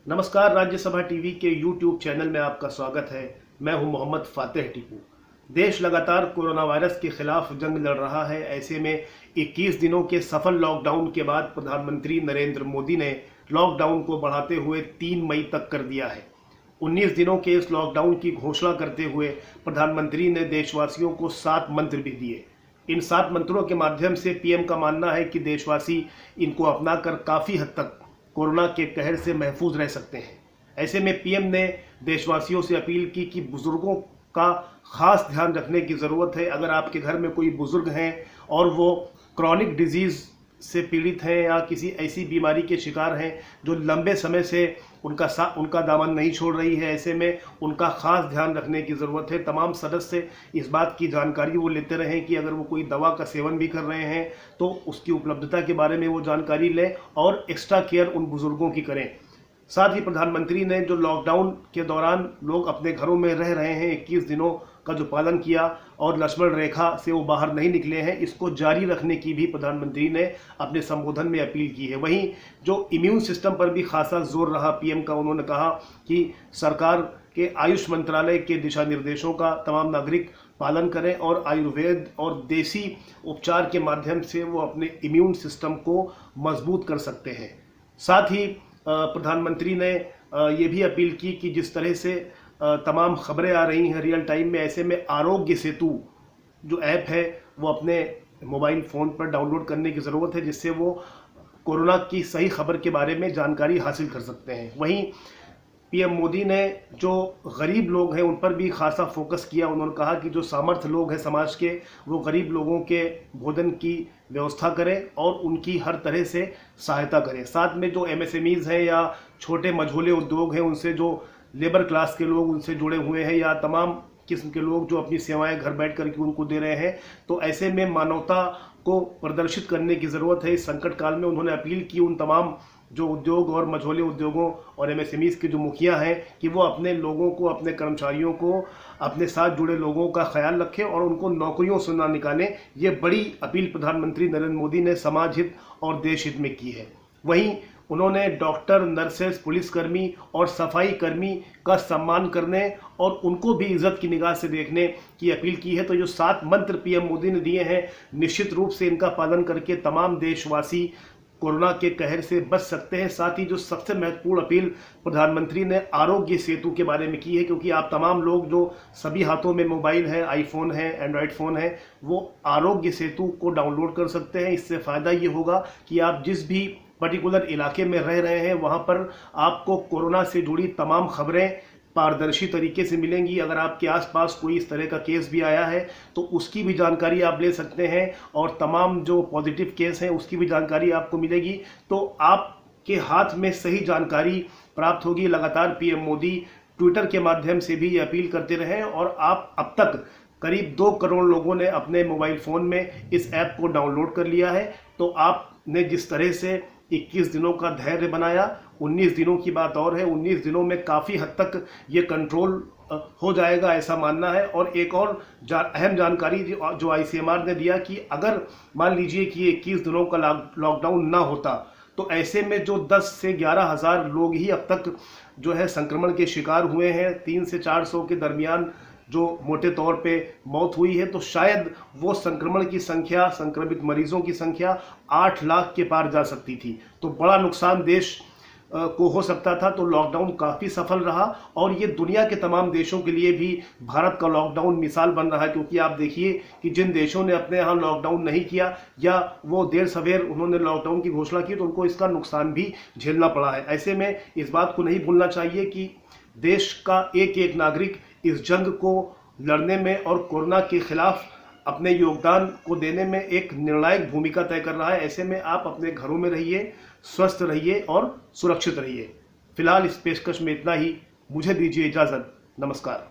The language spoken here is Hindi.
नमस्कार, राज्यसभा टीवी के यूट्यूब चैनल में आपका स्वागत है। मैं हूं मोहम्मद फातेह टीपू। देश लगातार कोरोना वायरस के खिलाफ जंग लड़ रहा है। ऐसे में 21 दिनों के सफल लॉकडाउन के बाद प्रधानमंत्री नरेंद्र मोदी ने लॉकडाउन को बढ़ाते हुए 3 मई तक कर दिया है। 19 दिनों के इस लॉकडाउन की घोषणा करते हुए प्रधानमंत्री ने देशवासियों को 7 मंत्र भी दिए। इन 7 मंत्रों के माध्यम से पीएम का मानना है कि देशवासी इनको अपनाकर काफ़ी हद तक कोरोना के कहर से महफूज रह सकते हैं। ऐसे में पीएम ने देशवासियों से अपील की कि बुजुर्गों का खास ध्यान रखने की ज़रूरत है। अगर आपके घर में कोई बुजुर्ग हैं और वो क्रॉनिक डिजीज़ से पीड़ित हैं या किसी ऐसी बीमारी के शिकार हैं जो लंबे समय से उनका दामन नहीं छोड़ रही है, ऐसे में उनका खास ध्यान रखने की ज़रूरत है। तमाम सदस्य इस बात की जानकारी वो लेते रहें कि अगर वो कोई दवा का सेवन भी कर रहे हैं तो उसकी उपलब्धता के बारे में वो जानकारी लें और एक्स्ट्रा केयर उन बुज़ुर्गों की करें। साथ ही प्रधानमंत्री ने जो लॉकडाउन के दौरान लोग अपने घरों में रह रहे हैं, 21 दिनों का जो पालन किया और लक्ष्मण रेखा से वो बाहर नहीं निकले हैं, इसको जारी रखने की भी प्रधानमंत्री ने अपने संबोधन में अपील की है। वहीं जो इम्यून सिस्टम पर भी खासा जोर रहा पीएम का, उन्होंने कहा कि सरकार के आयुष मंत्रालय के दिशा निर्देशों का तमाम नागरिक पालन करें और आयुर्वेद और देसी उपचार के माध्यम से वो अपने इम्यून सिस्टम को मजबूत कर सकते हैं। साथ ही प्रधानमंत्री ने ये भी अपील की कि जिस तरह से तमाम खबरें आ रही हैं रियल टाइम में, ऐसे में आरोग्य सेतु जो ऐप है वो अपने मोबाइल फ़ोन पर डाउनलोड करने की ज़रूरत है, जिससे वो कोरोना की सही खबर के बारे में जानकारी हासिल कर सकते हैं। वहीं पीएम मोदी ने जो गरीब लोग हैं उन पर भी खासा फोकस किया। उन्होंने कहा कि जो सामर्थ्य लोग हैं समाज के, वो गरीब लोगों के भोजन की व्यवस्था करें और उनकी हर तरह से सहायता करें। साथ में जो एमएसएमईज़ हैं या छोटे मझोले उद्योग हैं, उनसे जो लेबर क्लास के लोग उनसे जुड़े हुए हैं या तमाम किस्म के लोग जो अपनी सेवाएं घर बैठ करके उनको दे रहे हैं, तो ऐसे में मानवता को प्रदर्शित करने की ज़रूरत है। इस संकट काल में उन्होंने अपील की उन तमाम जो उद्योग और मझोले उद्योगों और एमएसएमईज़ के जो मुखिया हैं कि वो अपने लोगों को, अपने कर्मचारियों को, अपने साथ जुड़े लोगों का ख्याल रखें और उनको नौकरियों से ना निकालें। ये बड़ी अपील प्रधानमंत्री नरेंद्र मोदी ने समाज हित और देश हित में की है। वहीं उन्होंने डॉक्टर, नर्सेस, पुलिसकर्मी और सफाई कर्मी का सम्मान करने और उनको भी इज्जत की निगाह से देखने की अपील की है। तो जो 7 मंत्र पीएम मोदी ने दिए हैं, निश्चित रूप से इनका पालन करके तमाम देशवासी कोरोना के कहर से बच सकते हैं। साथ ही जो सबसे महत्वपूर्ण अपील प्रधानमंत्री ने आरोग्य सेतु के बारे में की है, क्योंकि आप तमाम लोग जो सभी हाथों में मोबाइल है, आईफोन है, एंड्रॉयड फ़ोन है, वो आरोग्य सेतु को डाउनलोड कर सकते हैं। इससे फ़ायदा ये होगा कि आप जिस भी पर्टिकुलर इलाके में रह रहे हैं वहाँ पर आपको कोरोना से जुड़ी तमाम खबरें पारदर्शी तरीके से मिलेंगी। अगर आपके आसपास कोई इस तरह का केस भी आया है तो उसकी भी जानकारी आप ले सकते हैं और तमाम जो पॉजिटिव केस हैं उसकी भी जानकारी आपको मिलेगी। तो आपके हाथ में सही जानकारी प्राप्त होगी। लगातार पीएम मोदी ट्विटर के माध्यम से भी ये अपील करते रहे और आप अब तक करीब 2 करोड़ लोगों ने अपने मोबाइल फ़ोन में इस ऐप को डाउनलोड कर लिया है। तो आपने जिस तरह से 21 दिनों का धैर्य बनाया, 19 दिनों की बात और है। 19 दिनों में काफ़ी हद तक ये कंट्रोल हो जाएगा, ऐसा मानना है। और एक और अहम जानकारी जो आईसीएमआर ने दिया कि अगर मान लीजिए कि 21 दिनों का लॉकडाउन ना होता तो ऐसे में जो 10 से 11 हज़ार लोग ही अब तक जो है संक्रमण के शिकार हुए हैं, 300 से 400 के दरमियान जो मोटे तौर पे मौत हुई है, तो शायद वो संक्रमण की संख्या, संक्रमित मरीजों की संख्या 8 लाख के पार जा सकती थी। तो बड़ा नुकसान देश को हो सकता था। तो लॉकडाउन काफ़ी सफल रहा और ये दुनिया के तमाम देशों के लिए भी भारत का लॉकडाउन मिसाल बन रहा है, क्योंकि आप देखिए कि जिन देशों ने अपने यहाँ लॉकडाउन नहीं किया या वो देर सवेर उन्होंने लॉकडाउन की घोषणा की तो उनको इसका नुकसान भी झेलना पड़ा है। ऐसे में इस बात को नहीं भूलना चाहिए कि देश का एक एक नागरिक इस जंग को लड़ने में और कोरोना के खिलाफ अपने योगदान को देने में एक निर्णायक भूमिका तय कर रहा है। ऐसे में आप अपने घरों में रहिए, स्वस्थ रहिए और सुरक्षित रहिए। फिलहाल इस पेशकश में इतना ही। मुझे दीजिए इजाज़त। नमस्कार।